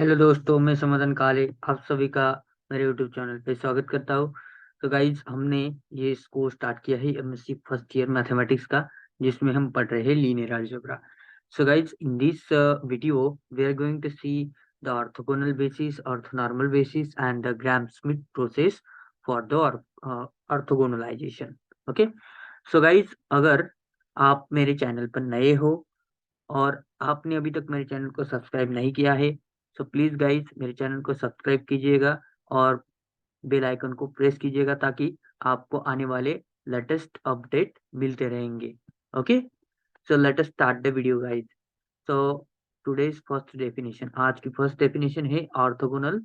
Hello दोस्तों, मैं समाधान काले आप सभी का मेरे यूट्यूब चैनल पे स्वागत करता हूँ। तो गाइज, हमने ये कोर्स स्टार्ट किया है एमएससी फर्स्ट ईयर मैथमेटिक्स का, जिसमें हम पढ़ रहे हैं linear algebra. So guys, in this video we are going to see the orthogonal basis, orthonormal basis and the Gram Schmidt process for the orthogonalization. Okay. So guys, अगर आप मेरे channel पर नए हो और आपने अभी तक मेरे चैनल को सब्सक्राइब नहीं किया है, सो प्लीज गाइज मेरे चैनल को सब्सक्राइब कीजिएगा और बेल आइकन को प्रेस कीजिएगा ताकि आपको आने वाले लेटेस्ट अपडेट मिलते रहेंगे। Okay. So let us start the video guys. So today's first definition, आज की फर्स्ट डेफिनेशन है ऑर्थोगोनल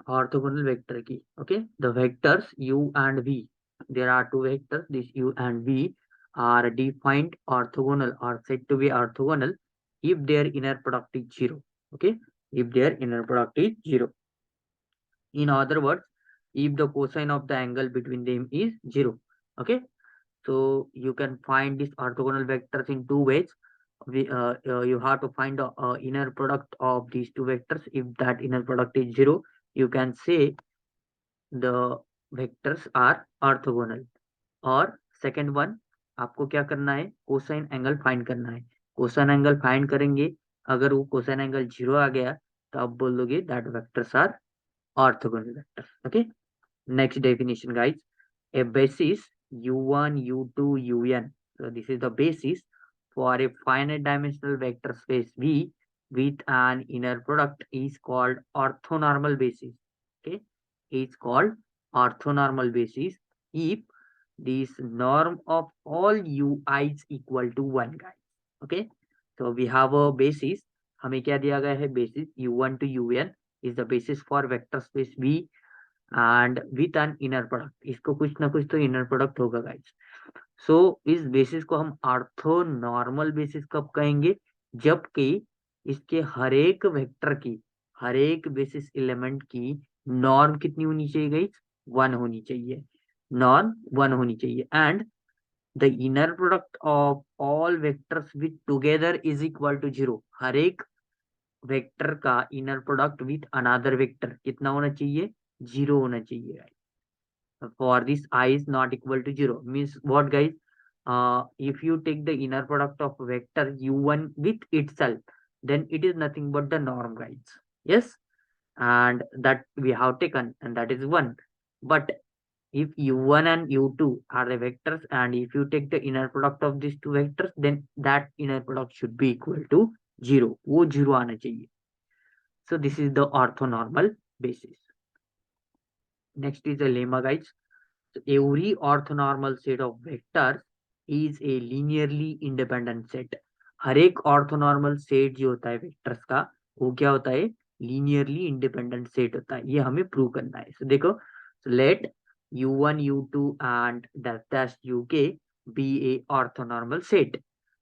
orthogonal vector की। Okay, the vectors u and v, there are two vectors, this u and v are defined orthogonal or said to be orthogonal if their inner product is zero. Okay, if their inner product is zero, in other words, if the cosine of the angle between them is zero. Okay, so you can find these orthogonal vectors in two ways. You have to find the inner product of these two vectors. If that inner product is zero, you can say the vectors are orthogonal। और second one, आपको क्या करना है, cosine angle find करना है। Cosine angle find करेंगे, अगर वो कोसाइन एंगल जीरो आ गया तो आप बोलोगे that vectors are orthogonal vectors. Okay. Next definition guys, a basis u1 u2 un, so this is the basis for a finite dimensional vector space v with an inner product is called orthonormal basis। Okay, is called orthonormal basis if this norm of all ui is equal to 1 guys। Okay, so we have a basis, हमें क्या दिया गया है, basis u1 to un is the basis for vector space v and with an inner product, इसको कुछ ना कुछ तो इनर प्रोडक्ट होगा गाइस। सो इस बेसिस को हम ऑर्थो नॉर्मल बेसिस कब कहेंगे, जबकि इसके हर एक वेक्टर की, हर एक बेसिस एलिमेंट की नॉर्म कितनी होनी चाहिए गाइस, वन होनी चाहिए, नॉर्म वन होनी चाहिए। And the inner product of all vectors with together is equal to zero, हर एक वेक्टर का inner product with another vector कितना होना चाहिए, जीरो होना चाहिए। For this I is not equal to zero means what guys, if you take the inner product of vector u1 with itself, then it is nothing but the norm guys, yes, and that we have taken, and that is one. But if u1 and u2 are the vectors, and if you take the inner product of these two vectors, then that inner product should be equal to zero, वो zero आना चाहिए। So this is the orthonormal basis। Next is the lemma guys। So every orthonormal set of vectors is a linearly independent set। हर एक orthonormal set जो होता है vectors का, वो क्या होता है, लीनियरली इंडिपेंडेंट सेट होता है। ये हमें प्रूव करना है। सो देखो, late u1 u2 and dash dash uk be a orthonormal set।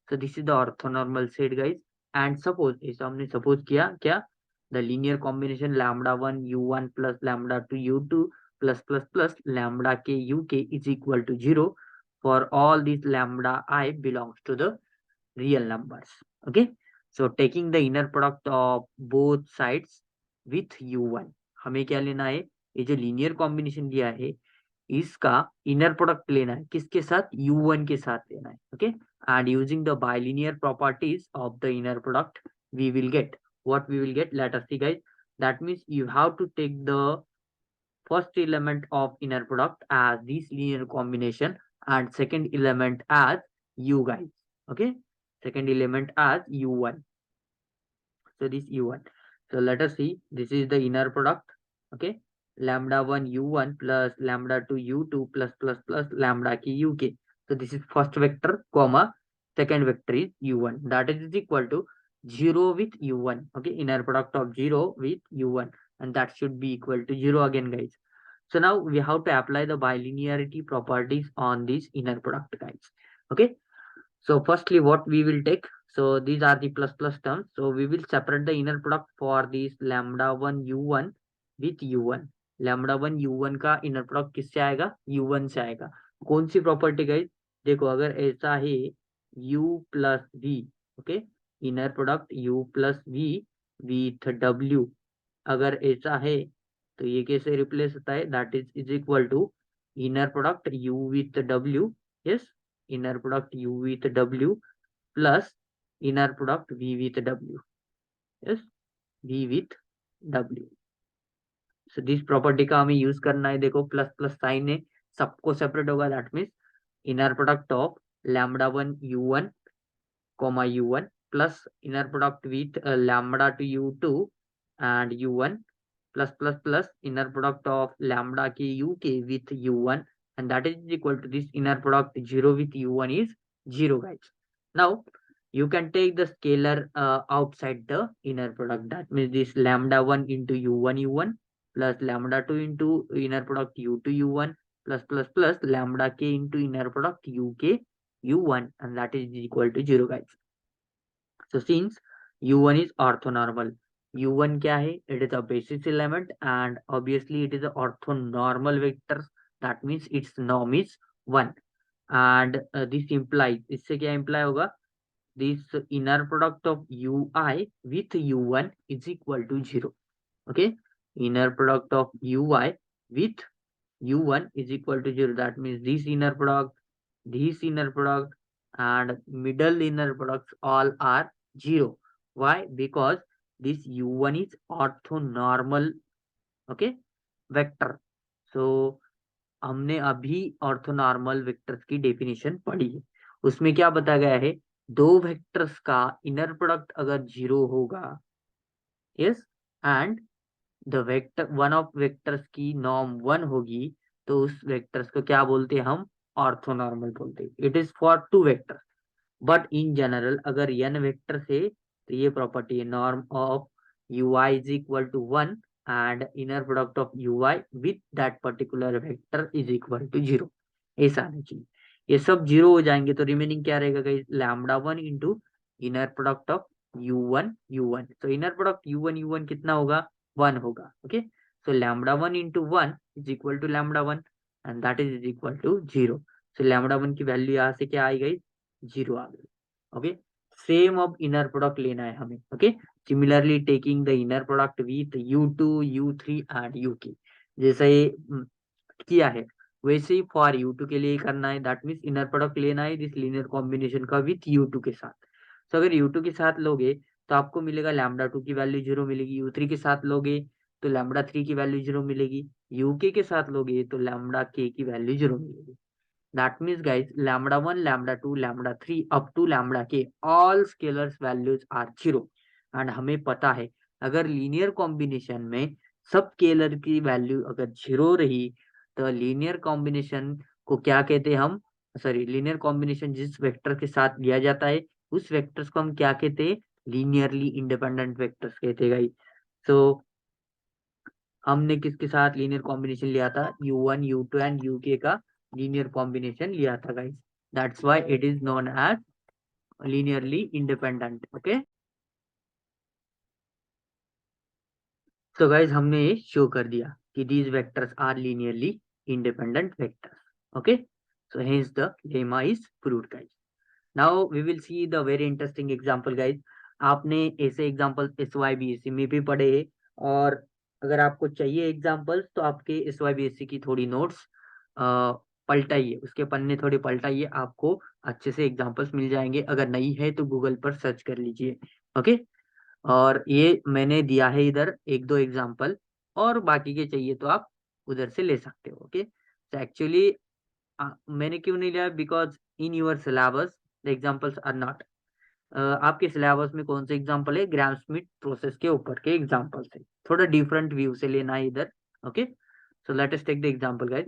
so this is the orthonormal set guys। and suppose, ऐसा हमने सपोज किया क्या, the linear combination lambda 1 u1 plus lambda 2 u2 plus lambda k uk is equal to 0 for all these lambda I belongs to the real numbers। Okay, so taking the inner product of both sides with u1, हमें क्या लेना है, ये जो linear combination दिया है इसका inner product लेना है, किसके साथ, u1 के साथ लेना है। Okay, and using the bilinear properties of the inner product we will get what we will get, let us see guys। that means you have to take the first element of inner product as this linear combination and second element as u guys। Okay, second element as u1, so this u1, so let us see, this is the inner product। Okay, lambda 1 u1 plus lambda 2 u2 plus lambda k uk, so this is first vector comma second vector is u1, that is equal to 0 with u1। Okay, inner product of 0 with u1, and that should be equal to 0 again guys। so now we have to apply the bilinearity properties on this inner product guys। Okay, so firstly what we will take, so these are the plus plus terms, so we will separate the inner product for this lambda 1 u1 with u1। lambda 1 u1 का inner product किससे आएगा, u1 से आएगा। कौन सी property guys, देखो अगर ऐसा है u plus v, okay, inner product u plus v with डब्ल्यू, अगर ऐसा है तो ये कैसे रिप्लेस होता है, that is equal to inner product u with डब्ल्यू, yes, inner product u with डब्ल्यू plus inner product v with डब्ल्यू, यस, v विथ डब्ल्यू। सो दिस प्रॉपर्टी का हमें यूज करना है, देखो प्लस प्लस साइन है, सबको सेपरेट होगा, that means inner product of lambda one you one comma u1 plus inner product with lambda to u2 and u1 plus inner product of lambda k uk with u1, and that is equal to this inner product 0 with u1 is 0, guys. Now you can take the scalar outside the inner product, that means this lambda 1 into u1 plus lambda 2 into inner product u2 u1 plus lambda k into inner product uk u1, and that is equal to 0, guys. So since u1 is orthonormal, u1 क्या है, it is a basis element and obviously it is a orthonormal vector, that means its norm is 1, and this implies, इससे क्या imply होगा, this inner product of ui with u1 is equal to 0, okay, inner product of ui with u1 is equal to 0, that means this inner product and middle inner products all are 0. Why? Because this u1 is orthonormal, okay, vector. So हमने अभी orthonormal vectors की definition पढ़ी है, उसमें क्या बताया गया है, दो वेक्टर्स का इनर प्रोडक्ट अगर 0 होगा, yes, and the vector one of vectors की नॉर्म 1 होगी, तो उस वेक्टर्स को क्या बोलते हैं हम, ऑर्थोनॉर्मल बोलते हैं। It is for two vector, but in general अगर n वेक्टर से, तो ये प्रॉपर्टी है, norm of ui is equal to 1 and inner product of ui with that particular vector is equal to 0, ऐसा आना चाहिए। ये सब 0 हो जाएंगे तो रिमेनिंग क्या रहेगा guys, lambda 1 into inner product of u1 तो इनर प्रोडक्ट u1 कितना होगा, 1 होगा, okay. So lambda 1 into 1 is equal to lambda 1 and that is equal to 0। So lambda 1 की वैल्यू यहाँ से क्या आई गई, 0 आ गई, ओके। सेम अब इनर प्रोडक्ट लेना है हमें, okay. Similarly taking the inner product with u2 u3 and uk, जैसे ये किया है वैसे ही फॉर u2 के लिए करना है, दैट मीन्स इनर प्रोडक्ट लेना है दिस लीनियर कॉम्बिनेशन का विथ u2 के साथ। तो अगर u2 के साथ लोगे तो आपको मिलेगा लैम्डा 2 की वैल्यू 0 मिलेगी, u3 के साथ लोगे तो लैम्डा 3 की वैल्यू 0 मिलेगी, uk के साथ लोगे तो लैम्डा k की वैल्यू 0 मिलेगी। That means guys, lambda 1, lambda 2, lambda 3 up to lambda k, all scalars values are 0। and हमें पता है अगर लीनियर कॉम्बिनेशन में सब स्केलर की वैल्यू अगर 0 रही, तो लीनियर कॉम्बिनेशन को क्या कहते हैं हम, सॉरी, लीनियर कॉम्बिनेशन जिस वेक्टर के साथ लिया जाता है उस वेक्टर्स को हम क्या कहते हैं, लीनियरली इंडिपेंडेंट वेक्टर्स कहते हैं गाइस। सो हमने किसके साथ लीनियर कॉम्बिनेशन लिया था, u1 u2 एंड uk का लीनियर कॉम्बिनेशन लिया था guys, that's why it is known as linearly independent, okay. So guys हमने ये शो कर दिया कि these vectors are linearly independent vectors, okay. So hence the lemma is proved guys. Now we will see the very interesting example guys. आपने ऐसे example SYBSC में भी पढ़े हैं, और अगर आपको चाहिए एग्जांपल्स तो आपके SYBSC की थोड़ी नोट्स पलटाइए, उसके पन्ने थोड़े पलटाइए, आपको अच्छे से एग्जांपल्स मिल जाएंगे। अगर नहीं है तो गूगल पर सर्च कर लीजिए, ओके। और ये मैंने दिया है इधर एक दो एग्जांपल, और बाकी के चाहिए तो आप उधर से ले सकते हो, ओके। तो एक्चुअली मैंने क्यों नहीं लिया, because in your syllabus the examples are not, आपके सिलेबस में कौन से एग्जांपल है, ग्राम स्मिथ प्रोसेस के ऊपर के एग्जांपल्स है, थोड़ा डिफरेंट व्यू से लेना है इधर, okay. So let us take the example guys.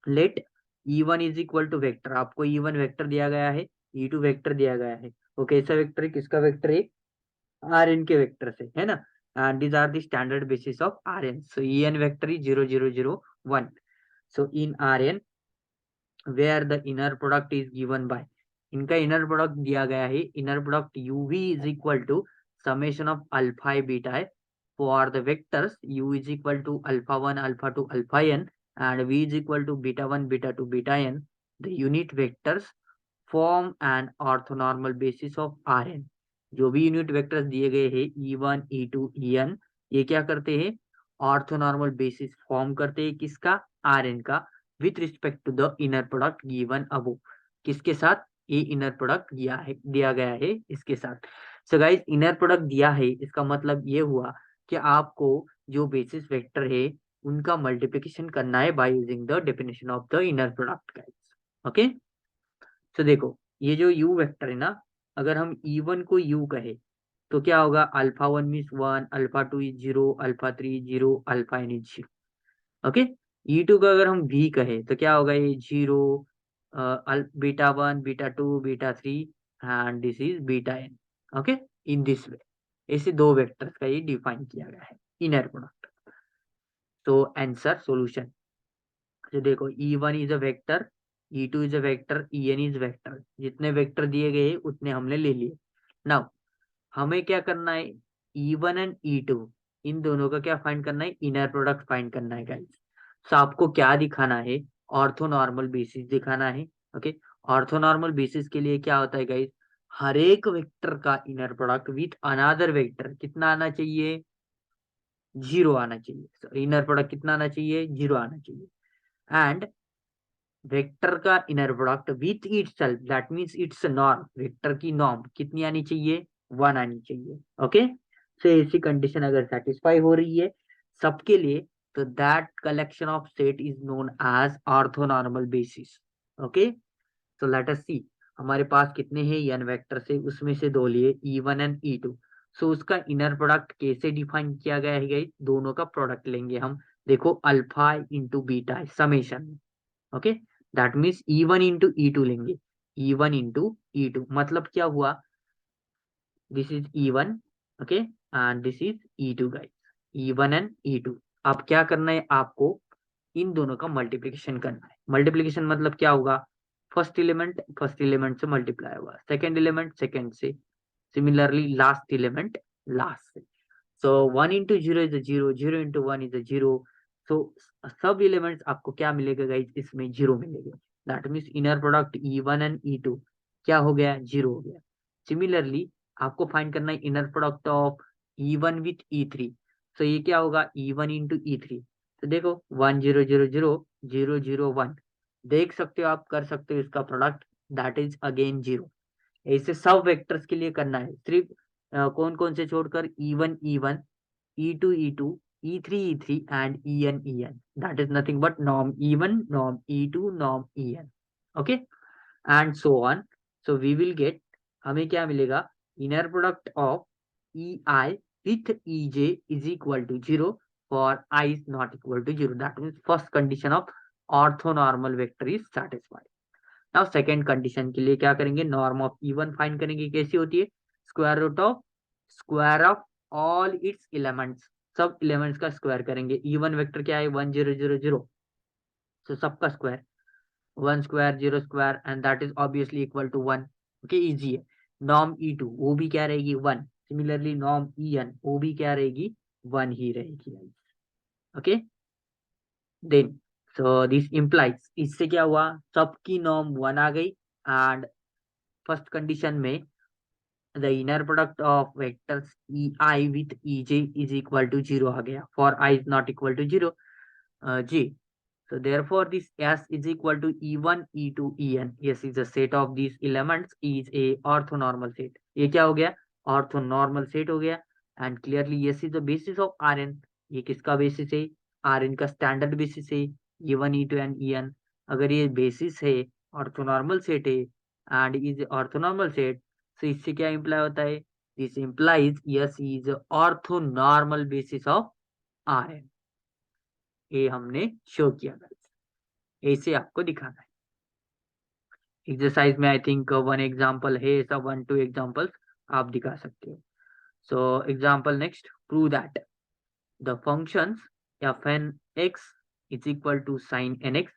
Let E1 is equal to vector, आपको E1 वेक्टर दिया गया है, E2 वेक्टर दिया गया है, वो कैसा वेक्टर है, किसका वेक्टर है, Rn के वेक्टर से, है ना। And these are the standard basis of Rn, so En vector is 0 0 0 1। so in Rn where the inner product is given by, इनका इनर प्रोडक्ट दिया गया है, inner product uv is equal to summation of alpha i beta है, for the vectors u is equal to alpha 1 alpha 2 alpha n and v is equal to beta 1 beta 2 beta n, the unit vectors form an orthonormal basis of Rn, जो भी unit vectors दिए गए हैं E1 E2 En, ये क्या करते हैं, orthonormal basis form करते हैं किसका, Rn का, with respect to the inner product given above, किसके साथ, ये इनर प्रोडक्ट दिया गया है इसके साथ। सो गाइस इनर प्रोडक्ट दिया है, इसका मतलब ये हुआ कि आपको जो बेसिस वेक्टर है उनका मल्टीप्लिकेशन करना है by using the definition of the inner product guys. Okay, तो देखो ये जो u वेक्टर है ना, अगर हम E1 को u कहे तो क्या होगा, alpha 1 means 1, alpha 2 is 0, alpha 3 0, alpha n is 0। Okay, E2 का अगर हम v कहे तो क्या होगा, ये 0, beta 1, beta 2, beta 3 and this is beta n। Okay, in this way, ऐसे दो वेक्टर्स का ये डिफाइन किया गया है इनर प्रोडक्ट। तो आंसर सॉल्यूशन, तो देखो E1 is a vector, E2 is a vector, En is vector, जितने वेक्टर दिए गए उतने हमने ले लिए। नाउ हमें क्या करना है, E1 एंड E2 इन दोनों का क्या फाइंड करना है, इनर प्रोडक्ट फाइंड करना है गाइस। सो आपको क्या दिखाना है, ऑर्थोनॉर्मल बेसिस दिखाना है। ओके, ऑर्थोनॉर्मल बेसिस के लिए क्या होता है गाइस, हर एक वेक्टर का inner product with another vector कितना आना चाहिए, 0 आना चाहिए। इनर प्रोडक्ट कितना आना चाहिए, 0 आना चाहिए। एंड वेक्टर का inner product with itself, that means it's norm, vector की नॉर्म कितनी आनी चाहिए, 1 आनी चाहिए। ओके, सो ऐसी कंडीशन अगर सेटिस्फाई हो रही है सबके लिए, तो that collection of set is known as orthonormal basis. Okay, तो लेट अस सी, हमारे पास कितने हैं n वेक्टर से, उसमें से दो लिए E1 एंड E2। सो उसका इनर प्रोडक्ट कैसे डिफाइन किया गया है गाइस, दोनों का प्रोडक्ट लेंगे हम। देखो alpha into beta summation, okay, that means E1 into E2 लेंगे, E1 इंटू E2 मतलब क्या हुआ, this is E1, okay, and this is E2 guys, E1 and E2। अब क्या करना है आपको, इन दोनों का मल्टीप्लिकेशन करना है। मल्टीप्लिकेशन मतलब क्या होगा, फर्स्ट एलिमेंट से मल्टीप्लाई होगा, सेकेंड एलिमेंट सेकेंड से, सिमिलरली लास्ट एलिमेंट लास्ट से। सो 1 इंटू 0 इज 0, 0 इंटू 1 इज 0। सो सब एलिमेंट्स आपको क्या मिलेगा गाइस, इसमें 0 मिलेगा। That means inner product E1 and E2 क्या हो गया, 0 हो गया। सिमिलरली आपको फाइंड करना है inner product of E1 with E3। सो ये क्या होगा, E1 इंटू E3। तो देखो 1 0 0 0 0 0 1, देख सकते हो आप, कर सकते हो इसका प्रोडक्ट, दैट इज अगेन 0। ऐसे सब वेक्टर्स के लिए करना है, सिर्फ कौन कौन से छोड़कर, E1 E1, E2 E2, E3 E3 and En En, that is nothing but norm E1 norm E2 norm En। Okay, and so on. So we will get, हमें क्या मिलेगा, inner product of EI with EJ is equal to 0 for I is not equal to 0, that means first condition of orthonormal vector is satisfied. Now second condition के लिए क्या करेंगे, norm of E1 find करेंगे, कैसी होती है, square of all it's elements, सब elements का स्क्वायर करेंगे। E1 वेक्टर क्या है, 1 0 0 0, तो सबका square, 1 square 0 square and that is obviously equal to 1। Okay, easy है। नॉर्म E2 वो भी क्या रहेगी, 1। सिमिलरली नॉर्म En वो भी क्या रहेगी, 1 ही रहेगी। Okay, then so this implies, इससे क्या हुआ, सबकी नॉर्म 1 आ गई। एंड फर्स्ट कंडीशन में the inner product of vectors ei with ej is equal to 0 आ गया, for I is not equal to 0, g। So therefore this S is equal to E1 E2 En, yes is a set of these elements is a orthonormal set। ये क्या हो गया, orthonormal set हो गया। And clearly yes is the basis of Rn, ये किसका basis है, Rn का स्टैंडर्ड बेसिस है, E1 E2 एंड En। अगर ये बेसिस है, ऑर्थोनॉर्मल सेट है एंड इज ऑर्थोनॉर्मल सेट, तो इससे क्या इंप्लाई होता है, this implies yes is orthonormal basis of Rn। ये हमने शो किया गाइस, ऐसे आपको दिखाना है। एक्सरसाइज में आई थिंक वन एग्जांपल है ऐसा, 1 2 एग्जांपल्स आप दिखा सकते हो। So example next, prove that the functions fn x is equal to sin nx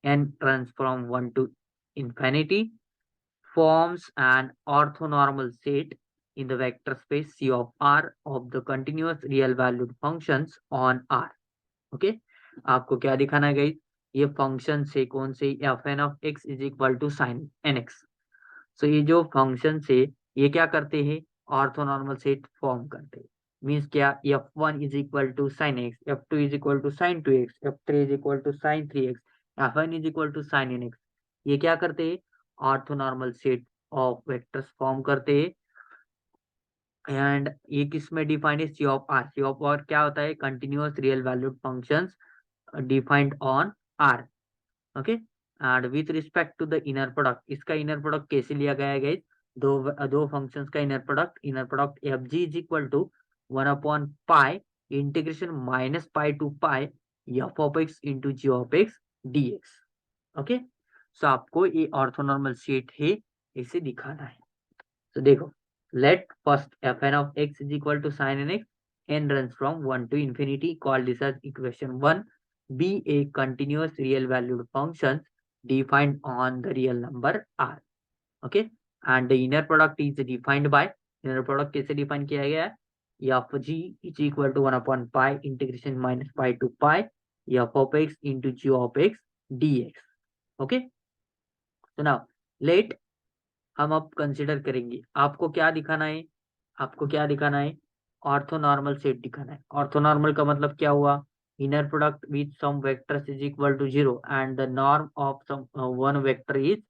and transform 1 to infinity forms an orthonormal set in the vector space C of R of the continuous real valued functions on R। Okay, आपको क्या दिखाना है guys, ये function से कौन से, fn of x is equal to sin nx। सो ये जो फंक्शन से ये क्या करते हैं, ऑर्थोनॉर्मल सेट फॉर्म करते हैं। मीन्स क्या, f1 is equal to sine x, f2 is equal to sine 2x, f3 is equal to sine 3x, fn is equal to sine nx। ये क्या करते हैं, orthonormal set of vectors form करते हैं। And ये किस में डिफाइंड है, C of R. C of R क्या होता है, continuous real valued functions defined on R. Okay, and with respect to the inner product, इसका इनर प्रोडक्ट कैसे लिया गया है गाइस, दो फंक्शंस का inner product f g is equal to 1/पाई integration minus pi to pi f of x into g of x d x. Okay, so आपको ये ऑर्थोनॉर्मल सेट है, इसे दिखाना है। तो देखो, let first fn of x is equal to sin nx, n runs from 1 to infinity, call this as equation 1, be a continuous real valued function defined on the real number r. Okay, and the inner product is defined by, inner product कैसे define किया गया है, f g is equal to 1/pi integration minus pi to pi f of x into g of x dx. Okay, so now let हम अब consider करेंगे, आपको क्या दिखाना है, आपको क्या दिखाना है, ऑर्थोनॉर्मल सेट दिखाना है। ऑर्थोनॉर्मल का मतलब क्या हुआ, inner product with some vectors is equal to 0 and the norm of some one vector is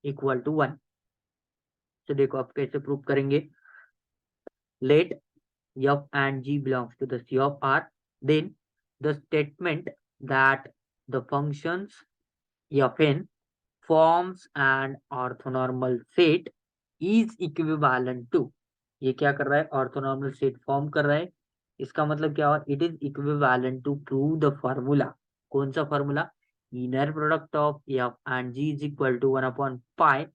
equal to 1। तो देखो आप कैसे प्रूव करेंगे, let f and g belongs to the C of R, then the statement that the functions fn forms an orthonormal set is equivalent to, ये क्या कर रहा है, ऑर्थोनॉर्मल सेट फॉर्म कर रहा है। इसका मतलब क्या हुआ, it is equivalent to prove the formula. कौन सा formula, inner product of f and g is equal to 1/पाई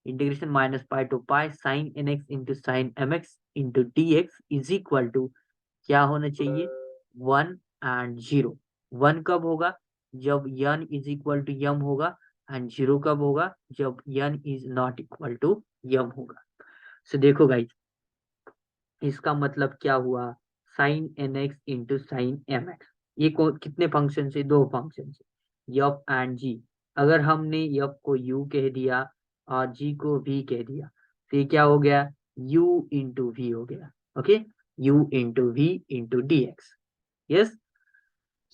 integration minus pi to pi sine n x into sine m x into d x is equal to क्या होना चाहिए, 1 and 0। 1 कब होगा, जब n is equal to m होगा, and 0 कब होगा, जब n is not equal to m होगा। सो देखो गाइस, इसका मतलब क्या हुआ, sine n x into sine m x, ये कितने फंक्शन से, दो फंक्शन से, यफ एंड जी। अगर हमने यफ को u कह दिया और g को v कह दिया, तो ये क्या हो गया, u इंटू वी हो गया। Okay, u into v into d x. Yes,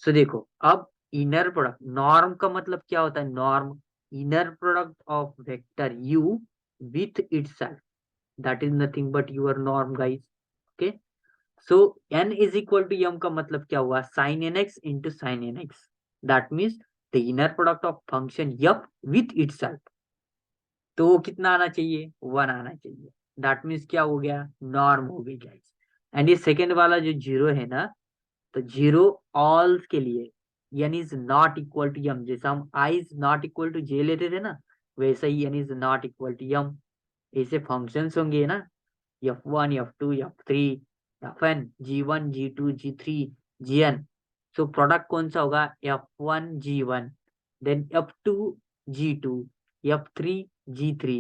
so देखो अब इनर प्रोडक्ट, नॉर्म का मतलब क्या होता है, norm inner product of vector u with itself, that is nothing but your norm guys. Okay, so n is equal to m का मतलब क्या हुआ, sine n x into sine n x, that means the inner product of function f with itself. तो वो कितना आना चाहिए, 1 आना चाहिए। दैट मीन्स क्या हो गया, नॉर्म हो गई गाइस। एंड ये सेकेंड वाला जो जीरो है ना, तो जीरो ऑल्स के लिए n is not equal to m, जैसा हम i is not equal to j लेते थे ना, वैसे ही n is not equal to m। ऐसे फंक्शंस होंगे ना, f1 f2 f3 fn g1 g2 g3 gn। So product कौन सा होगा, f1 g1, then f2 g2, f3 g3,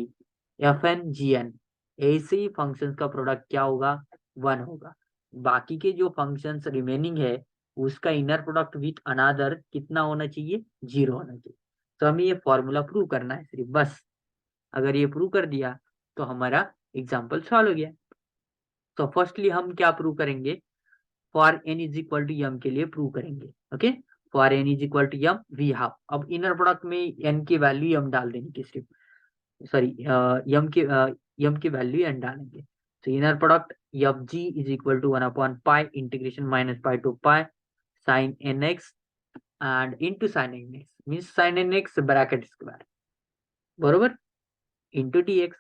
fn gn। ऐसे ही फंक्शंस का प्रोडक्ट क्या होगा, 1 होगा। बाकी के जो फंक्शंस रिमेनिंग है, उसका इनर प्रोडक्ट विथ अनादर कितना होना चाहिए, 0 होना चाहिए। तो हमें ये फॉर्मूला प्रूव करना है सिर्फ, बस। अगर ये प्रूव कर दिया तो हमारा एग्जाम्पल सॉल्व हो गया। तो फर्स्टली हम क्या प्रूव करेंगे, for n is equal to m के लिए प्रूव करेंगे। Okay, for n is equal to m we have, अब इनर प्रोडक्ट में एन की वैल्यू एम डाल देंगे, सिर्फ सॉरी एम की वैल्यू एन डालेंगे। तो inner product f g is equal to 1/पाई integration minus pi to pi sine n x and into sine n x, means sine n x bracket square बरोबर into d x,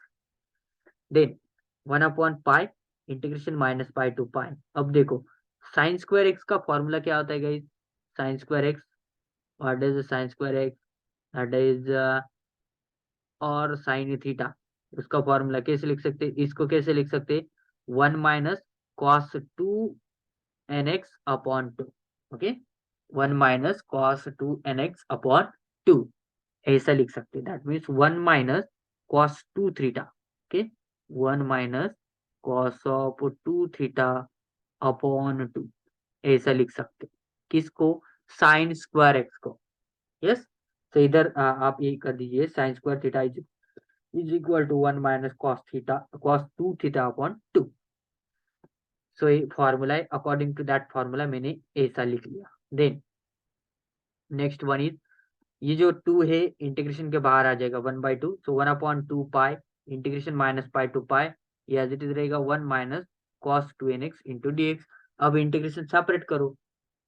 then 1/पाई integration minus pi to pi. अब देखो sine square x का formula क्या होता है guys, sine square x, what is sine square x, that is और sine theta. उसका फॉर्मूला कैसे लिख सकते हैं, इसको कैसे लिख सकते हैं, 1 minus cos 2 n x upon 2। ओके, 1 minus cos 2 n x upon 2, ऐसा लिख सकते हैं। That means 1 minus cos 2 theta. Okay, 1 minus cos of 2 theta upon 2, ऐसा लिख सकते हैं। किसको, साइन स्क्वायर एक्स को। यस, तो इधर आप ये कर दीजिए, sine square theta is equal to 1 minus cos theta, cos 2 theta upon 2। सो ये फॉर्मूला है, अकॉर्डिंग टू दैट फॉर्मूला मैंने ऐसा लिख लिया। देन नेक्स्ट वन इज, ये जो 2 है इंटीग्रेशन के बाहर आ जाएगा 1/2, so 1/2 pi integration minus pi to pi, ये एज इट इज रहेगा 1 minus cos 2nx into dx। अब इंटीग्रेशन सेपरेट करो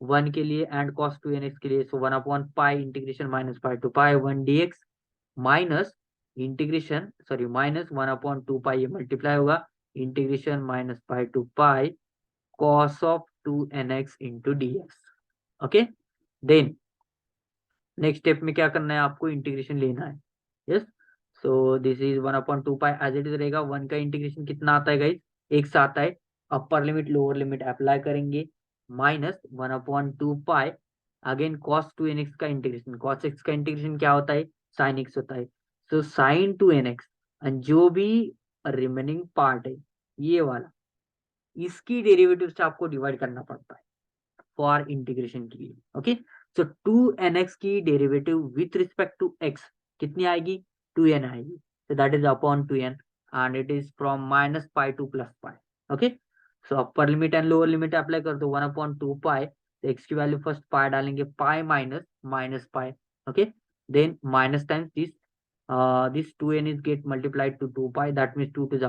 1 के लिए एंड कॉस 2nx के लिए, सो 1/पाई integration minus pi to pi 1 dx minus integration sorry minus 1/2 pi, ये मल्टीप्लाई होगा integration minus pi to pi cos of 2nx into dx। Okay, then next step में क्या करना है, आपको इंटीग्रेशन लेना है। Yes, so this is 1/2 pi as it is रहेगा। 1 का इंटीग्रेशन कितना आता है गाइस, x आता है। Upper limit lower limit apply करेंगे, minus 1/2 pi again cos 2nx का इंटीग्रेशन। cos x का इंटीग्रेशन क्या होता है, sin x होता है। सो sin 2nx एंड जो भी रिमेनिंग पार्ट है ये वाला, इसकी डेरिवेटिव से आपको डिवाइड करना पड़ता है फॉर इंटीग्रेशन के लिए। ओके, सो 2nx की derivative with respect to x कितनी आएगी, 2n आएगी। So that is upon 2n and it is from minus pi to plus pi. Okay, so upper limit and lower limit apply कर दो 1/2 पाई, तो x की value first pi डालेंगे, pi minus minus pi. Okay, then minus times this 2n is get multiplied to 2 pi, that means 2 to the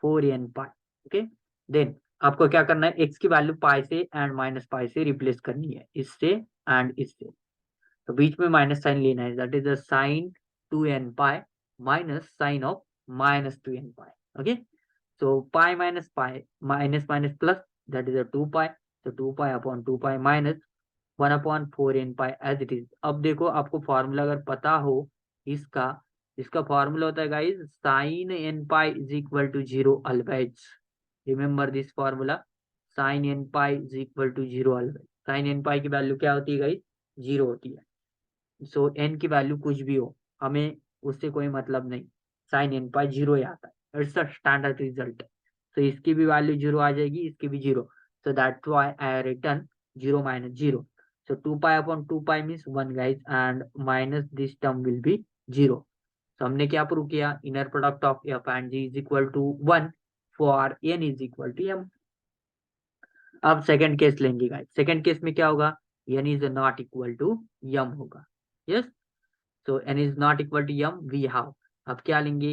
4n pi। okay, then आपको क्या करना है, x की वैल्यू पाई से एंड माइनस पाई से replace करनी है, इससे एंड इससे। तो बीच में माइनस साइन लेना है, that is the sine 2n pi minus sine of minus 2n pi. Okay, so pi minus minus plus, that is a 2 pi, तो 2 pi upon 2 pi minus 1/4n pi as it is. अब देखो आपको formula अगर पता हो इसका, इसका formula होता है guys sine n pi is equal to 0 always. Remember this formula, sine n pi is equal to 0 always. Sine n pi की वैल्यू क्या होती है गाइस, 0 होती है। सो n की वैल्यू कुछ भी हो, हमें उससे कोई मतलब नहीं, साइन n पाई 0 ही आता है, इट्स अ स्टैंडर्ड रिजल्ट। तो इसकी भी वैल्यू 0 आ जाएगी, इसकी भी 0, so that's why I return 0 minus 0। So 2 pi upon 2 pi means 1 guys, and minus this term will be 0। So हमने क्या प्रूव किया, inner product of f and g is equal to 1 for n is equal to m। अब second case लेंगे guys, second case में क्या होगा, n is not equal to m होगा। Yes, so n is not equal to m we have, अब क्या लेंगे,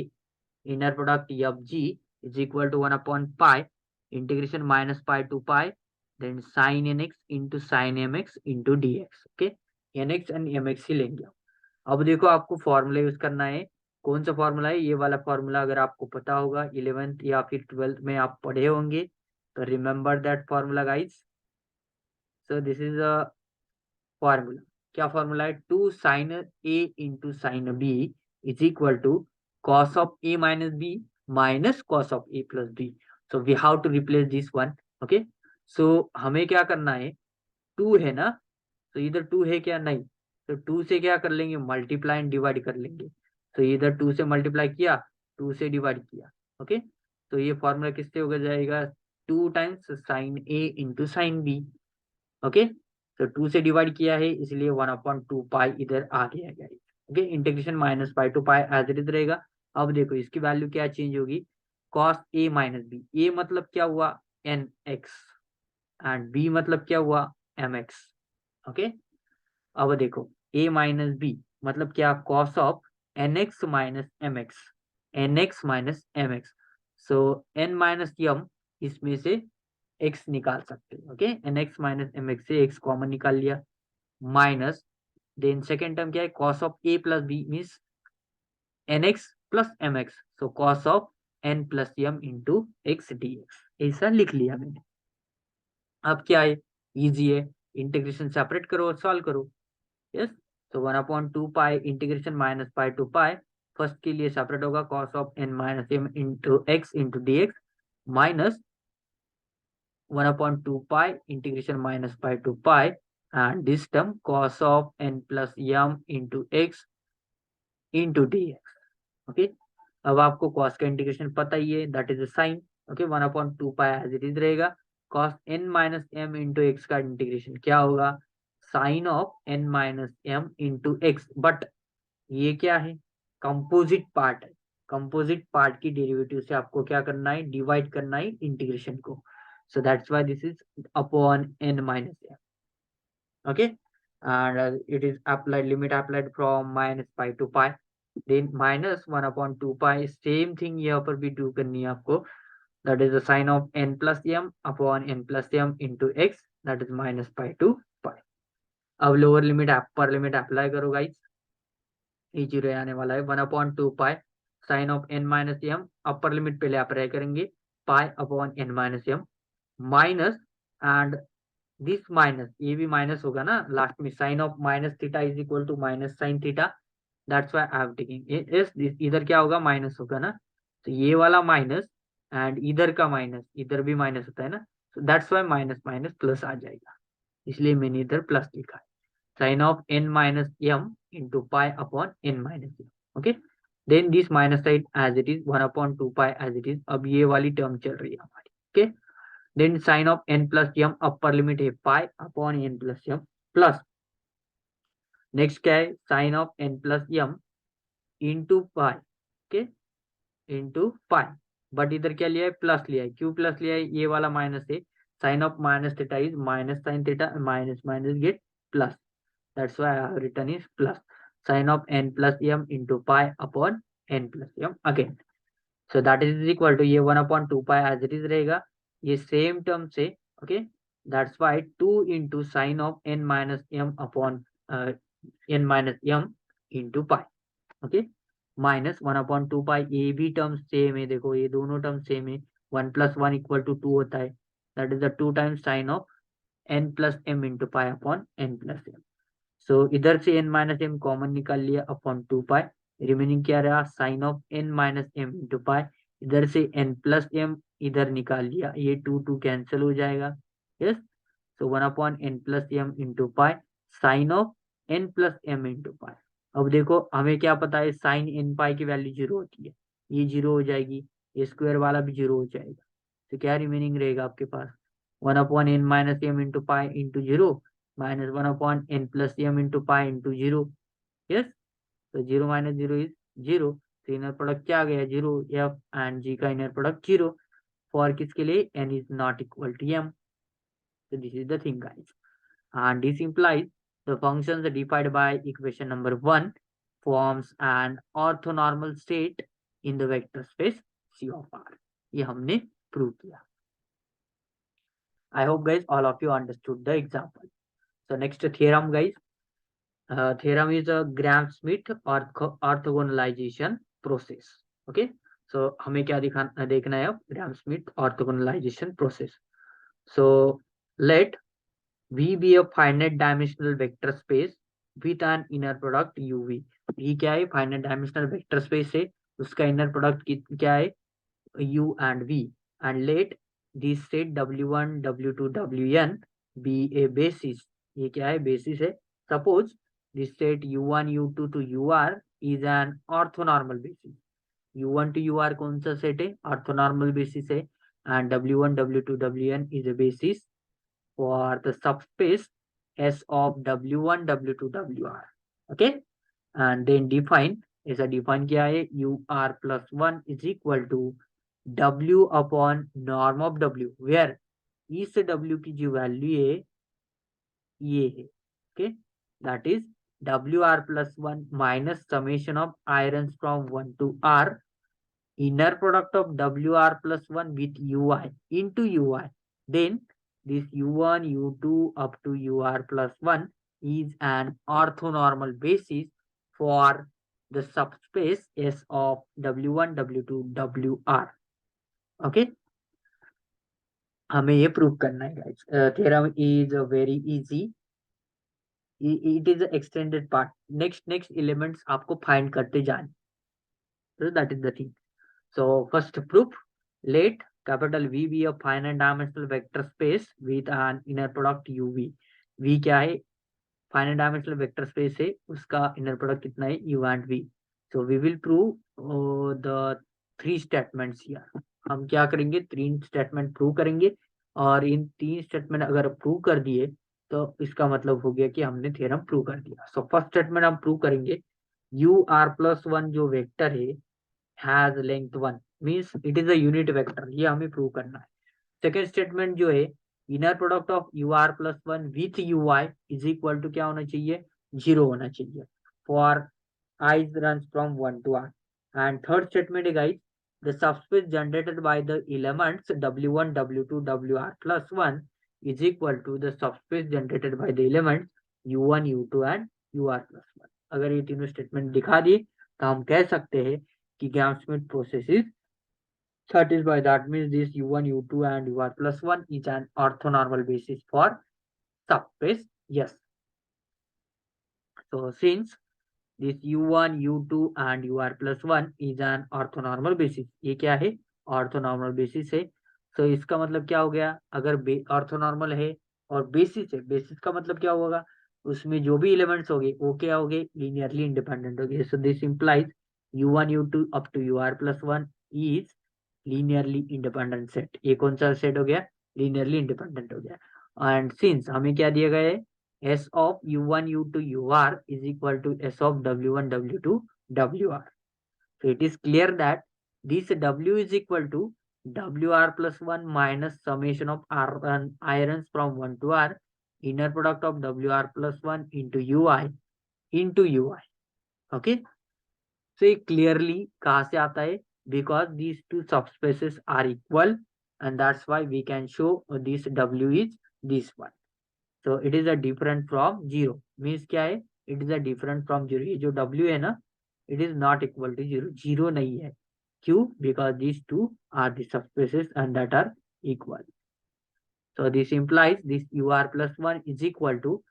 inner product f g is equal to 1/pi integration minus pi to pi then sine nx into sine mx into dx। Okay, nx and mx ही लेंगे। अब देखो आपको formula use करना है, कौन सा फॉर्मूला है, ये वाला फॉर्मूला। अगर आपको पता होगा 11th या फिर 12th में आप पढ़े होंगे, तो remember that formula guys. So this is a formula, क्या फॉर्मूला है, 2 sine A into sine B is equal to cos of A minus B minus cos of A plus B. So we have to replace this one. Okay, so हमें क्या करना है, 2 है ना, तो इधर 2 है क्या, नहीं, तो 2 से क्या कर लेंगे, मल्टीप्लाई एंड डिवाइड कर लेंगे। तो इधर 2 से मल्टीप्लाई किया, 2 से डिवाइड किया। ओके, तो ये फॉर्मूला किससे हो जाएगा, 2 times sign A into sine B. Okay, तो 2 से डिवाइड किया है इसलिए 1/2 पाई इधर आ गया guys. Okay, integration minus pi to pi as it is रहेगा। अब देखो इसकी वैल्यू क्या चेंज होगी, cos a minus b, a मतलब क्या हुआ, एन एक्स, एंड बी मतलब क्या हुआ, एम एक्स। ओके, अब देखो a माइनस बी मतलब क्या, cos of n x minus m x, n x minus m x. So n minus m, इसमें से x निकाल सकते हैं। ओके, n x minus m x से x कॉमन निकाल लिया, माइनस देन सेकेंड टर्म क्या है, cos of a plus B means n x plus m x, so cos of n plus m into x d x, ऐसा लिख लिया मैंने। अब क्या है, इजी है, इंटीग्रेशन सेपरेट करो और सॉल्व करो। यस, तो 1/2 pi integration minus pi to pi, first के लिए सेपरेट होगा cos of n minus m into x into d x, minus 1/2 pi integration minus pi to pi and this term cos of n plus m into x into d x. Okay, अब आपको cos का integration पता ही है, that is sine. Okay, 1/2 pi as it is रहेगा, cos n minus m into x का integration क्या होगा, sine of n minus m into x. But ये क्या है, कंपोजिट पार्ट है, कंपोजिट पार्ट की डेरिवेटिव से आपको क्या करना है, डिवाइड करना है इंटीग्रेशन को। So that's why this is upon n minus m. Okay, and it is applied, limit applied from minus pi to pi, then minus 1 upon 2 pi, same thing यहाँ पर भी डू करनी है आपको, that is the sign of n plus m upon n plus m into x, that is minus pi to pi. अब lower limit upper limit apply करो guys, ये zero आने वाला है 1 upon 2 pi sine of n minus m, अपर लिमिट पहले अप्लाई करेंगे pi upon n minus m minus, and this minus, ये भी माइनस होगा ना लास्ट में, sine of minus theta is equal to minus sine theta, that's why I have taking इस, इधर क्या होगा माइनस होगा ना, तो ये वाला माइनस एंड इधर का माइनस, इधर भी माइनस होता है ना, so that's why minus minus plus आ जाएगा, इसलिए मैंने इधर प्लस लिखा है, sin of n minus m into pi upon n minus m. Okay, then this minus side as it is 1 upon 2 pi as it is, अब ये वाली टर्म चल रही है हमारी. Okay, then sin of n plus m, अपर limit है pi upon n plus m plus, next क्या है sin of n plus m into pi. Okay, into pi, but इधर क्या लिया है प्लस लिया है, क्यों प्लस लिया है, ये वाला माइनस है, sine of minus theta is minus sine theta, minus minus get plus, that's why I have written is plus sin of n plus m into pi upon n plus m again. So that is equal to ये 1 upon 2 pi as it is रहेगा, ये same term से. okay, that's why 2 into sin of n minus m upon n minus m into pi. okay, minus 1 upon 2 पाई, ये भी term same है, देखो ये दोनों टर्म सेम है, 1 प्लस 1 इक्वल टू 2 होता है, that is the 2 times sign of n plus m into pi upon n plus m. सो इधर से n माइनस m कॉमन निकाल लिया अपॉन 2 पाई, रिमेनिंग क्या रहा sine of n minus m into pi, इधर से n प्लस m इधर निकाल लिया, ये 2 कैंसिल हो जाएगा. Yes, so 1 upon n plus m into pi sine of n plus m into पाई. अब देखो हमें क्या पता है साइन n पाई की वैल्यू जीरो होती है, ये जीरो हो जाएगी, ये स्क्वायर वाला भी जीरो हो जाएगा, तो क्या रिमेनिंग रहेगा आपके पास 1 upon n minus m into pi into zero minus 1 upon n plus m into pi into zero. Yes, तो zero minus zero is zero, तो इनर प्रोडक्ट क्या आ गया जीरो, एफ एंड जी का इनर प्रोडक्ट जीरो, फॉर किसके लिए n is not equal to m. So this is the thing guys, and this implies the functions defined by equation number 1 forms an orthonormal state in the vector space C of R. ये हमने prove किया. I hope guys all of you understood the example. So next theorem guys, theorem is a Gram-Schmidt orthogonalization process. Okay, so हमें क्या देखना है अब, Gram-Schmidt orthogonalization process. So let V be a finite dimensional vector space with an inner product UV. V क्या है, finite dimensional vector space है, उसका inner product क्या है U and V, and let this set W1 W2 Wn be a basis. ये क्या है basis है. Suppose this set U1 U2 to UR is an orthonormal basis. U1 to UR कौन सा सेट है, orthonormal basis है, and W1 W2 Wn is a basis for the subspace S of W1 W2 WR. Okay, and then define, ऐसा define किया है, UR plus 1 is equal to W upon norm of W, where इस W की जो value है ये है. okay, that is WR plus 1 minus summation of irons from 1 to R, inner product of WR plus 1 with UI into UI, then this U1 U2 up to UR plus 1 is an orthonormal basis for the subspace S of W1 W2 WR. okay, हमें ये prove करना है guys. Theorem is very easy, it is extended part, next elements आपको find करते जाने, so that is the thing. So first proof, let capital V be a finite dimensional vector space with an inner product UV. V क्या है, finite dimensional vector space है, उसका inner product कितना है U and V. So we will prove the three statements here. हम क्या करेंगे, 3 statement prove करेंगे, और इन 3 स्टेटमेंट अगर प्रूव कर दिए तो इसका मतलब हो गया कि हमने थ्योरम प्रूव कर दिया. सो फर्स्ट स्टेटमेंट हम प्रूव करेंगे, UR+1 जो वेक्टर है has length 1, means it is a unit vector, ये हमें प्रूव करना है. सेकेंड स्टेटमेंट जो है inner product of u r plus one with u i is equal to क्या होना चाहिए, 0 होना चाहिए for i run from 1 to r. And third statement है guys, the subspace generated by the elements w1 w2 wr plus 1 is equal to the subspace generated by the elements u1 u2 and ur plus 1. अगर ये तीनों statement दिखा दिए तो हम कह सकते हैं कि Gram Schmidt process is satisfied. That means this u1 u2 and ur plus 1 is an orthonormal basis for subspace. Yes. So since this u1 u2 and ur plus 1 is an orthonormal basis, ये क्या है, orthonormal basis है. तो इसका मतलब क्या हो गया, अगर ऑर्थोनॉर्मल है और बेसिस है, बेसिस का मतलब क्या होगा, उसमें जो भी एलिमेंट्स होंगे वो क्या होंगे, लीनियरली इंडिपेंडेंट होंगे. So this implies u1 u2 up to ur plus 1 is linearly independent set. ये कौन सा सेट हो गया, लीनियरली इंडिपेंडेंट हो गया. एंड सिंस हमें क्या दिया गया है, S of u1 u2 ur is equal to S of w1 w2 wr. So it is clear that this w is equal to wr plus 1 minus summation of irons from 1 to r, inner product of wr plus 1 into ui. Okay. So ये clearly कहाँ से आता है, because these two subspaces are equal and that's why we can show this w is this one. So it is a different from 0. Means क्या है, it is a different from 0. ये जो w है ना, it is not equal to 0. 0 नहीं है. क्यों? Because these two are the subspaces and that are equal. So this implies this ur plus 1 is equal to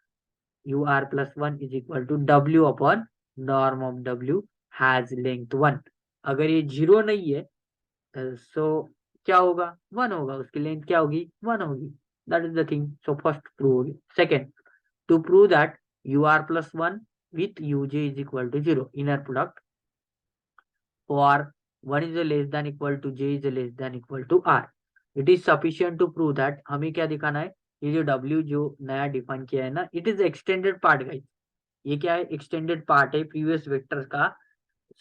w upon norm of w has length 1. अगर ये 0 नहीं है so क्या होगा, 1 होगा. उसकी लेंथ क्या होगी, 1 होगी. That is the thing. So first prove होगी. Second, to prove that ur plus 1 with uj is equal to 0, inner product for 1 is less than equal to j is less than equal to r. It is sufficient to prove that. हमें क्या दिखाना है, ये जो w जो नया define किया है ना, it is extended part guys. ये क्या है, एक्सटेंडेड पार्ट है प्रीवियस वेक्टर का.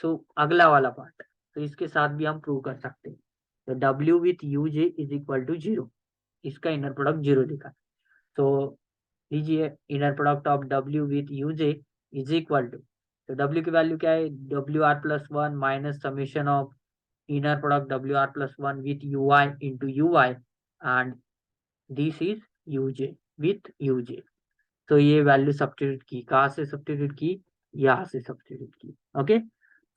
सो अगला वाला पार्ट, तो इसके साथ भी हम प्रूव कर सकते हैं. तो w with uj is equal to 0, इसका इनर प्रोडक्ट 0 दिखा. तो लीजिए inner product of w with uj is equal to, तो w की वैल्यू क्या है, wr plus 1 minus summation of inner product wr plus 1 with ui into ui and this is uj with uj. तो ये value substitute की, कहाँ से substitute की, यहाँ से सब्स्टिट्यूट की. ओके.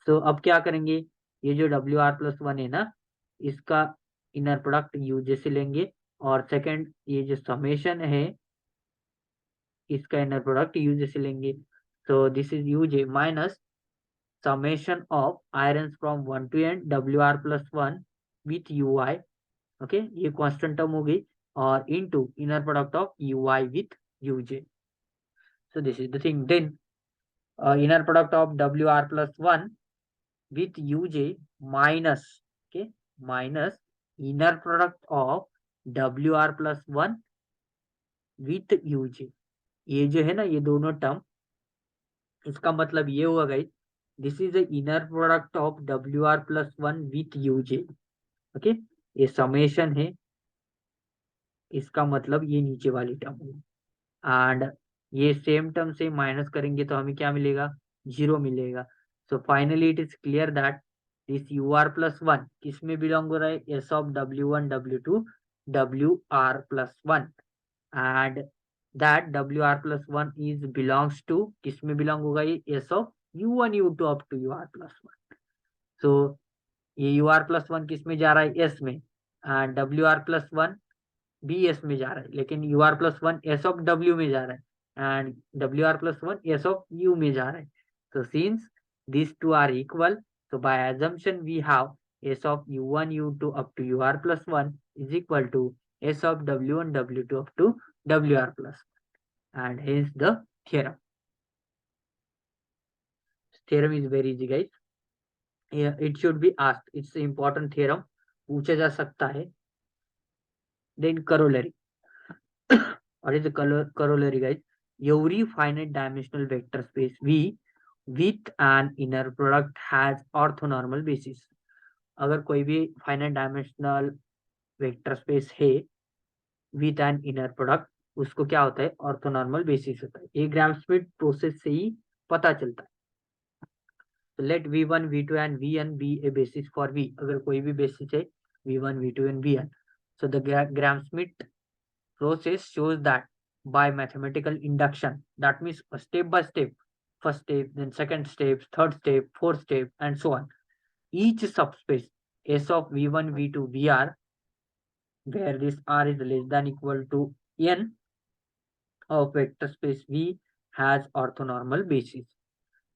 तो अब क्या करेंगे, ये जो wr plus 1 है ना, इसका इनर प्रोडक्ट यूजे से लेंगे और सेकंड ये जो समेशन है इसका इनर प्रोडक्ट यूजे से लेंगे. तो this is u j minus summation of i runs from 1 to n wr plus 1 with ui. Okay, ये कांस्टेंट टर्म हो गई और into inner product of ui with uj. So this is the thing. Then inner product of wr plus 1 with uj minus, okay, minus inner product of wr plus 1 with uj. ये जो है ना, ये दोनों term, इसका मतलब ये हुआ guys, this is the inner product of wr plus 1 with uj. Okay, ये समेशन है, इसका मतलब ये नीचे वाली टर्म होगी एंड ये सेम टर्म से माइनस करेंगे तो हमें क्या मिलेगा, 0 मिलेगा. So finally it is clear that this ur plus 1 किस में बिलोंग हो रहा है, s of w1 w2 wr plus 1 and that wr plus 1 is belongs to, किस में बिलोंग होगा, ये s of u1 u2 up to ur plus 1. सो ये ur plus 1 किस में जा रहा है, s में, एंड wr plus 1 भी s में जा रहा है, लेकिन ur plus 1 s of w में जा रहा है and wr plus 1 s of u में जा रहा है. So since these two are equal, so by assumption we have s of u1 u2 up to ur plus 1 is equal to s of w1 w2 up to wr plus 1 and hence the theorem. Theorem is very easy guys. Yeah, it should be asked. It's an important theorem, पूछा जा सकता है. Then corollary. What is the corollary guys? Every finite dimensional vector space V with an inner product has orthonormal basis. अगर कोई भी finite dimensional vector space है with an inner product, उसको क्या होता है, ऑर्थोनॉर्मल बेसिस होता है। ये ग्राम स्मिथ प्रोसेस से ही पता चलता है। तो let v1 v2 and vn be a basis for v, अगर कोई भी बेसिस है v1 v2 and vn, so the gram Schmidt process shows that by mathematical induction, that means step by step, first step, then second step, third step, fourth step, and so on, each subspace s of v1 v2 vr, where this r is less than equal to n of vector space v has orthonormal basis।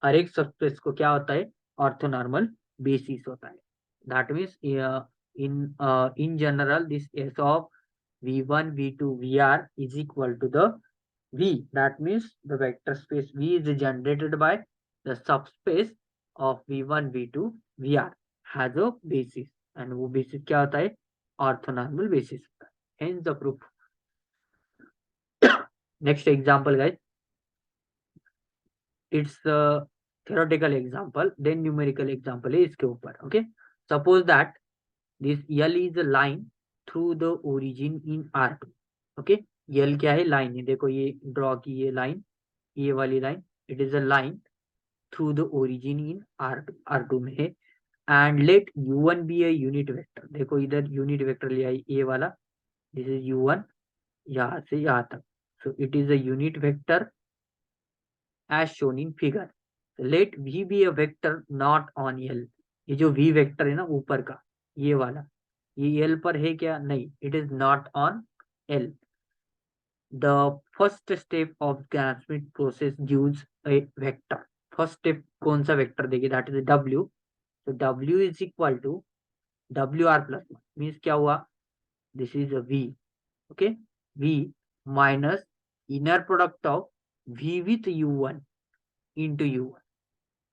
हर एक subspace को क्या होता है, orthonormal basis होता है। That means in general this s of v1 v2 vr is equal to the v, that means the vector space v is generated by the subspace of v1 v2 vr has a basis, and वो basis क्या होता है, orthonormal basis होता है। hence the proof। next example guys, it's a theoretical example, then numerical example है इसके ऊपर। okay, suppose that this L is a line through the origin in R2। okay, L क्या है, लाइन है। देखो ये ड्रॉ की ये लाइन, ये वाली line, it is a line through the origin in R2 में है। And let u1 be a unit vector, देखो इधर यूनिट वेक्टर लिया है ये वाला, दिस इज u1 यहाँ से यहाँ तक, so it is a unit vector as shown in figure। let v be a vector not on L, ये जो v वेक्टर है ना ऊपर का, ये वाला, ये L पर है क्या, नहीं, it is not on L। the first step of Gram-Schmidt process gives a vector। first step कौन सा वेक्टर देगी, that is w। so w is equal to wr plus 1 means क्या हुआ, this is a v। okay, v minus inner product of v with u1 into u1।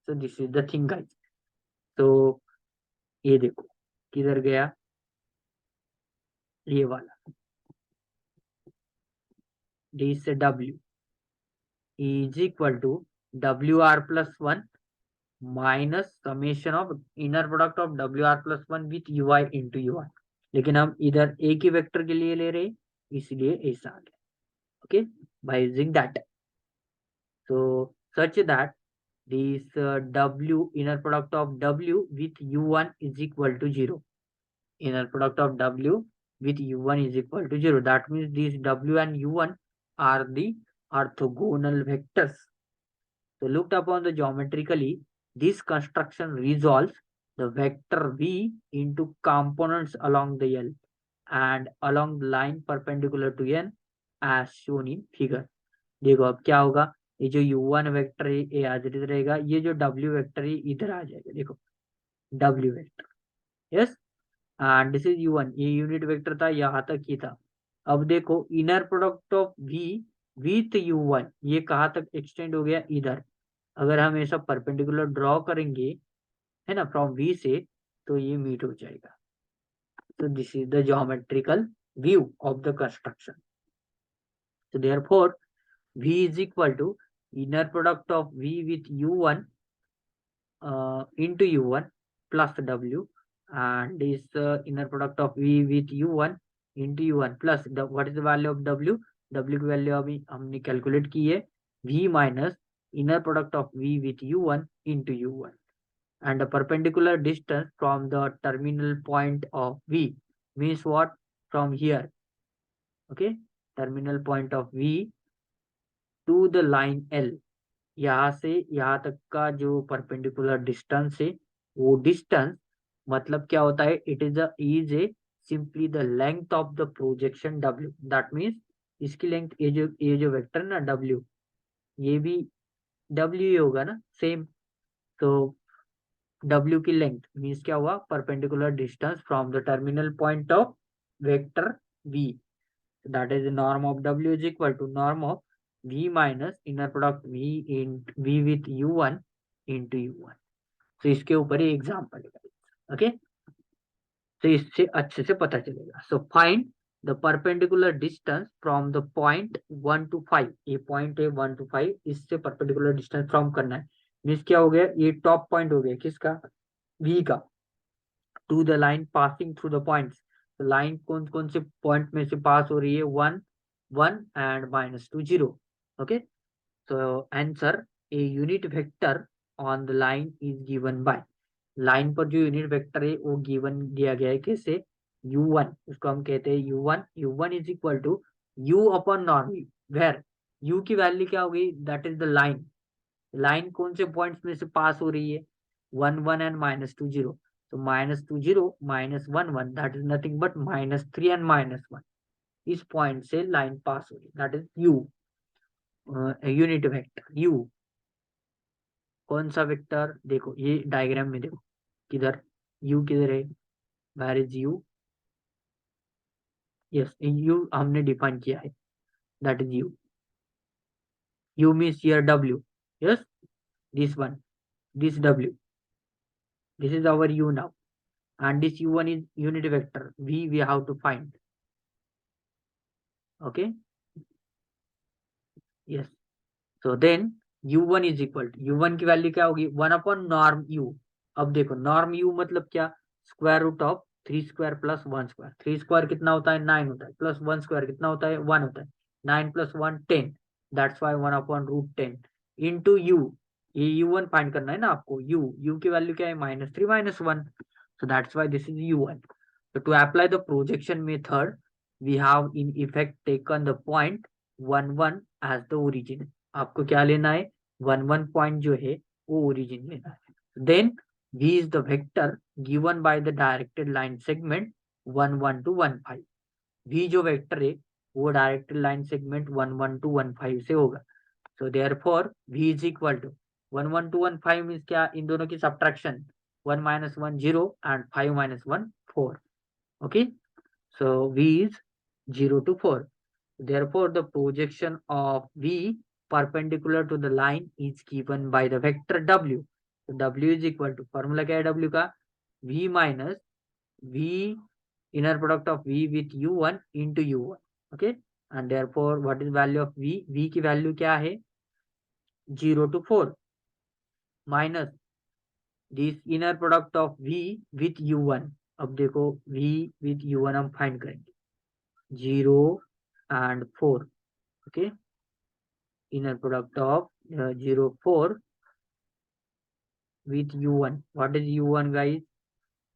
so this is the thing guys। तो ये देखो किधर गया, ये वाला, this w is equal to wr plus 1 minus summation of inner product of wr plus 1 with ui into ui। लेकिन हम इधर एक ही वेक्टर के लिए ले रहे हैं, इसलिए ऐसा आ गया। Okay, by using that, so such that this w inner product of w with u1 is equal to 0। inner product of w with u1 is equal to 0, that means these w and u1 are the orthogonal vectors। so looked upon the geometrically, this construction resolves the vector v into components along the L and along the line perpendicular to n as shown in figure। देखो अब क्या होगा, ये जो u1 vector है ये आज रहेगा, ये जो w वेक्टर है इधर आ जाएगा। देखो w vector, yes, and this is u1, ये यूनिट वेक्टर था, यहाँ तक ही था। अब देखो inner product of v with u1 ये कहाँ तक एक्सटेंड हो गया, इधर। अगर हम ऐसा परपेंडिकुलर ड्रॉ करेंगे है ना फ्रॉम v से, तो ये मीट हो जाएगा। so this is the geometrical view of the construction। so therefore v is equal to inner product of v with u1 into u1 plus w, and this inner product of v with u1 into u1 plus the what is the value of w, w की value अभी हमने calculate की है, v minus inner product of v with u1 into u1, and the perpendicular distance from the terminal point of v means what, from here, okay, terminal point of v to the line L, यहाँ से यहाँ तक का जो perpendicular distance है, वो distance मतलब क्या होता है, it is a simply the length of the projection w। That means इसकी लेंथ, ये जो वेक्टर ना w, ये भी w ही होगा ना सेम। तो w की लेंथ मीन्स क्या हुआ, perpendicular distance from the terminal point of vector v। That is norm of w is equal to norm of v minus inner product v with u1 into u1। तो इसके ऊपर ही example है। Okay, तो इससे अच्छे से पता चलेगा। So find the perpendicular distance from the point 1 to 5, ये पॉइंट है 1 to 5, इससे परपेंडिकुलर डिस्टेंस फ्रॉम करना है। मीन्स क्या हो गया, ये टॉप पॉइंट हो गया किसका, v का, to the line passing through the points. तो लाइन कौन कौन से पॉइंट में से पास हो रही है, 1 1 and -2 0। Okay, so answer, a unit vector on the line is given by, line पर जो यूनिट वेक्टर है वो गिवन दिया गया है कैसे, u1, उसको हम कहते हैं u1 is equal to u upon norm u, where u की वैल्यू क्या होगी, that is the line, line कौन से पॉइंट्स में से पास हो रही है, 1 1 एंड -2 0। तो -2 0 -1 1 that is nothing but -3 and -1, इस पॉइंट से लाइन पास हो रही है, that is u, unit vector u। कौन सा वेक्टर, देखो ये डायग्राम में देखो, किधर u किधर है, where is u, yes u हमने डिफाइन किया है, that is u means here w, yes this one, this w, this is our u now, and this u1 is unit vector v, we have to find, okay, yes, so then u1 is equal to, u1 की value क्या होगी, 1 upon norm u। अब देखो norm u मतलब क्या, square root of 3 square plus 1 square, 3 square कितना होता है 9 होता है, प्लस 1 स्क्वायर कितना होता है 1 होता है, 9 plus 1 10, that's why 1 upon root 10 into u, ये u1 फाइंड करना है ना आपको, u की वैल्यू क्या है -3 -1, so that's why this is u1। so to apply the projection method, we have in effect taken the point 1 1 as the origin, आपको क्या लेना है, 1 1 पॉइंट जो है वो ओरिजिन लेना है। Then v is the vector given by the directed line segment 1 1 to 1 5, v जो वेक्टर है वो डायरेक्टेड लाइन सेगमेंट 1 1 to 1 5 से होगा। So therefore v is equal to 1 1 to 1 5 means क्या, इन दोनों की subtraction, 1 -1 0 and 5 -1 4, okay, so v is 0 to 4, therefore the projection of v perpendicular to the line is given by the vector w, so w is equal to, formula क्या है w का, v minus v inner product of v with u1 into u1, okay, and therefore what is value of v, v की value क्या है 0 to 4 minus this inner product of v with u1। अब देखो v with u1 हम find करेंगे, 0 and 4, okay, inner product of 0 4 with u1, what is u1 guys,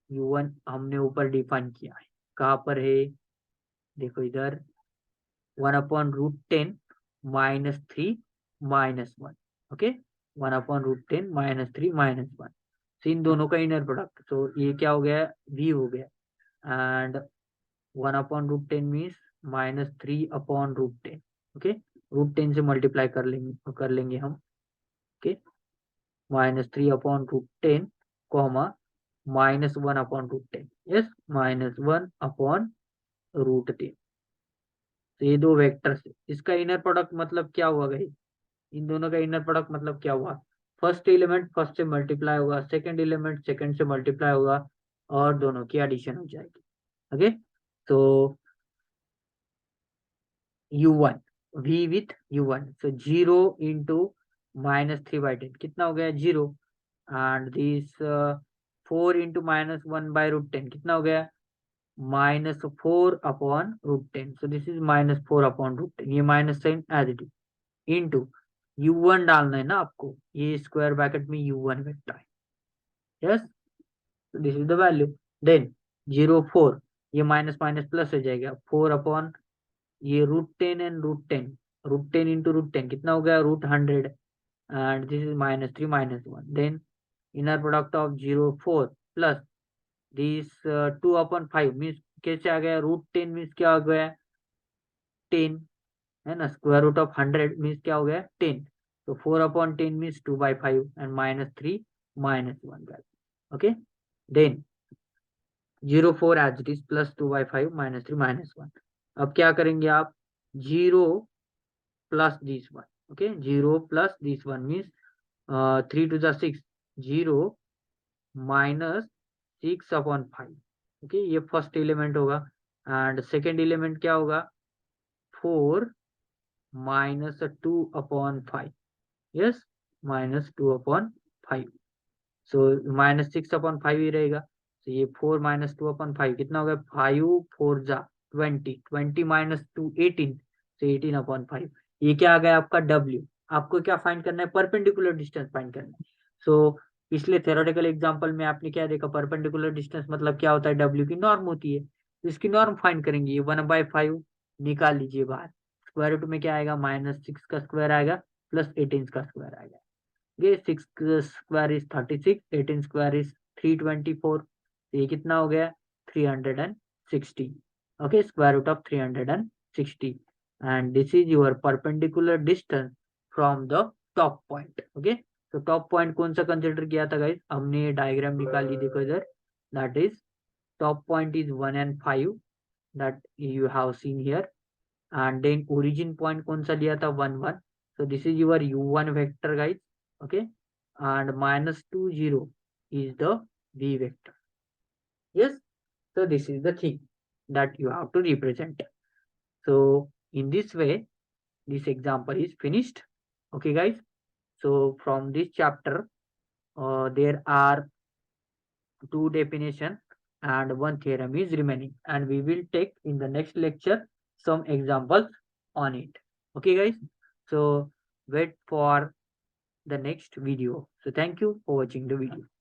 u1 हमने ऊपर define किया है, कहाँ पर है, देखो इधर 1 upon root 10 -3 -1, okay, 1 upon root 10 -3 -1, तो इन दोनों का इनर प्रोडक्ट, तो ये क्या हो गया v हो गया, and 1 upon root 10 means -3 upon root 10, okay, root 10 से मल्टीप्लाई कर लेंगे हम, okay, -3 upon root 10 comma -1 upon root 10, yes -1 upon root 10, तो ये दो वेक्टर्स है, इसका इनर प्रोडक्ट मतलब क्या हुआ भाई, इन दोनों का इनर प्रोडक्ट मतलब क्या हुआ, फर्स्ट एलिमेंट फर्स्ट से मल्टीप्लाई होगा, सेकंड एलिमेंट सेकंड से मल्टीप्लाई होगा, और दोनों की एडिशन हो जाएगी, ओके, तो u1 v with u1, so 0 into -3/10 कितना हो गया 0, एंड दिस 4 into -1/√10 कितना हो गया -4 upon root 10, so this is -4 upon root 10, ये minus sign as it is, into u1 डालना है ना आपको, ये स्क्वायर ब्रैकेट में u1 वेक्टर है, yes, this is the value, then 0 4, ये माइनस माइनस प्लस हो जाएगा, 4 अपॉन ये √10 एंड √10, √10 इंटू √10 कितना हो गया √100, and this is -3 -1, then inner product of 0 4 plus this 2 upon 5 means कैसे आ गया, √10 मीन्स क्या आ गया 10, है ना, स्क्वायर रूट ऑफ 100 मीन्स क्या हो गया 10, तो 4 upon 10 means 2/5 and -3 -1, okay, then 0 4 as it is plus 2/5 -3 -1, अब क्या करेंगे आप, 0 plus this one, okay, 0 plus this one means 3 to the 6, 0 minus 6 upon 5, okay, ये फर्स्ट एलिमेंट होगा, एंड सेकेंड एलिमेंट क्या होगा 4 -2 upon 5, yes -2 upon 5, so -6 upon 5 ही रहेगा, तो ये 4 माइनस 2/5 कितना हो गया, 5 4 जा 20, 20 माइनस 2 18, तो 18/5। ये क्या आ गया आपका W। आपको क्या फाइंड करना है, परपेंडिकुलर डिस्टेंस फाइंड करना है। सो पिछले थ्योरेटिकल एग्जांपल में आपने क्या देखा, परपेंडिकुलर डिस्टेंस मतलब क्या होता है, W की नॉर्म होती है। तो इसकी नॉर्म फाइंड करेंगे, ये 1/5 निकाल लीजिए बाहर। स्क्वायर रूट में क्या आएगा, -6 का स्क्वायर आएगा प्लस 18 का स्क्वायर आएगा। ये 6 स्क्वायर इज 36, 18 स्क्वायर इज 324। ये कितना हो गया, 360। Okay, square root of 360, and this is your perpendicular distance from the top point. Okay, तो टॉप पॉइंट कौन सा कंसिडर किया था गाइस, हमने ये डायग्राम निकाल ली, देखो इधर, that is top point is 1 and 5 that you have seen here, and then origin point कौन सा लिया था, 1 1। so this is your u1 vector guys, okay, and -2 0 is the v vector, yes। so this is the thing that you have to represent। so in this way this example is finished, okay guys। so from this chapter there are two definition and one theorem is remaining, and we will take in the next lecture some examples on it, okay guys। so wait for the next video, so thank you for watching the video।